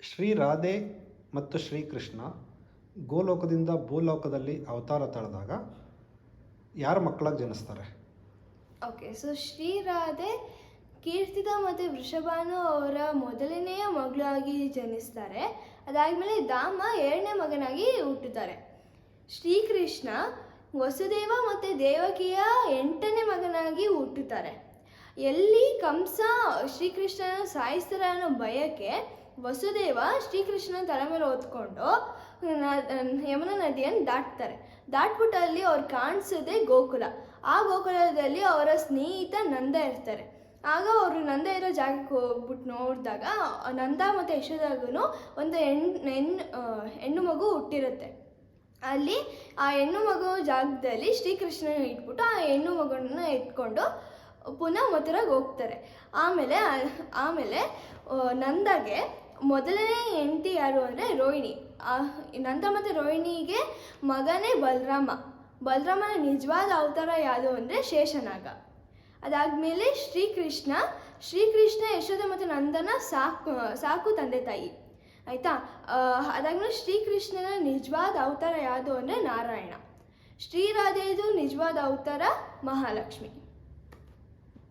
ಶ್ರೀ ರಾಧೆ ಮತ್ತು ಶ್ರೀಕೃಷ್ಣ ಗೋಲೋಕದಿಂದ ಭೂಲೋಕದಲ್ಲಿ ಅವತಾರ ತಳೆದಾಗ ಯಾರ ಮಕ್ಕಳಾಗಿ ಜನಿಸ್ತಾರೆ? ಓಕೆ, ಸೊ ಶ್ರೀರಾಧೆ ಕೀರ್ತಿದ ಮತ್ತು ವೃಷಭಾನು ಅವರ ಮೊದಲನೆಯ ಮಗಳಾಗಿ ಜನಿಸ್ತಾರೆ. ಅದಾದಮೇಲೆ ದಾಮ ಎರಡನೇ ಮಗನಾಗಿ ಹುಟ್ಟುತ್ತಾರೆ. ಶ್ರೀಕೃಷ್ಣ ವಸುದೇವ ಮತ್ತು ದೇವಕಿಯ 8ನೇ ಮಗನಾಗಿ ಹುಟ್ಟುತ್ತಾರೆ. ಎಲ್ಲಿ ಕಂಸ ಶ್ರೀಕೃಷ್ಣನ ಸಾಯಿಸ್ತಾರೆ ಅನ್ನೋ ಭಯಕ್ಕೆ ವಸುದೇವ ಶ್ರೀಕೃಷ್ಣನ ತಲೆ ಮೇಲೆ ಹೊತ್ಕೊಂಡು ಯಮುನಾ ನದಿಯನ್ನು ದಾಟ್ಬಿಟ್ಟು ಅಲ್ಲಿ ಅವ್ರು ಕಾಣಿಸೋದೆ ಗೋಕುಲ. ಆ ಗೋಕುಲದಲ್ಲಿ ಅವರ ಸ್ನೇಹಿತ ನಂದ ಇರ್ತಾರೆ. ಆಗ ಅವರು ನಂದ ಇರೋ ಜಾಗಕ್ಕೆ ಹೋಗ್ಬಿಟ್ಟು ನೋಡಿದಾಗ ನಂದ ಮತ್ತು ಯಶೋದಾಗೂ ಒಂದು ಹೆಣ್ಣು ಮಗು ಹುಟ್ಟಿರುತ್ತೆ. ಅಲ್ಲಿ ಆ ಹೆಣ್ಣು ಮಗು ಜಾಗದಲ್ಲಿ ಶ್ರೀಕೃಷ್ಣನ ಇಟ್ಬಿಟ್ಟು ಆ ಹೆಣ್ಣು ಮಗುವನ್ನು ಎತ್ಕೊಂಡು ಪುನಃ ಮಥುರಾಗೆ ಹೋಗ್ತಾರೆ. ಆಮೇಲೆ ನಂದಾಗೆ ಮೊದಲನೇ ಹೆಂಡತಿ ಯಾರು ಅಂದರೆ ರೋಹಿಣಿ. ನಂದ ಮತ್ತು ರೋಹಿಣಿಗೆ ಮಗನೇ ಬಲರಾಮನ ನಿಜವಾದ ಅವತಾರ ಯಾವುದು ಅಂದರೆ ಶೇಷನಾಗ. ಅದಾದಮೇಲೆ ಶ್ರೀಕೃಷ್ಣ ಯಶೋಧ ಮತ್ತು ನಂದನ ಸಾಕು ತಂದೆ ತಾಯಿ, ಆಯಿತಾ. ಅದಾದಮೇಲೆ ಶ್ರೀಕೃಷ್ಣನ ನಿಜವಾದ ಅವತಾರ ಯಾವುದು ಅಂದರೆ ನಾರಾಯಣ. ಶ್ರೀರಾಧೆಯದು ನಿಜವಾದ ಅವತಾರ ಮಹಾಲಕ್ಷ್ಮಿ.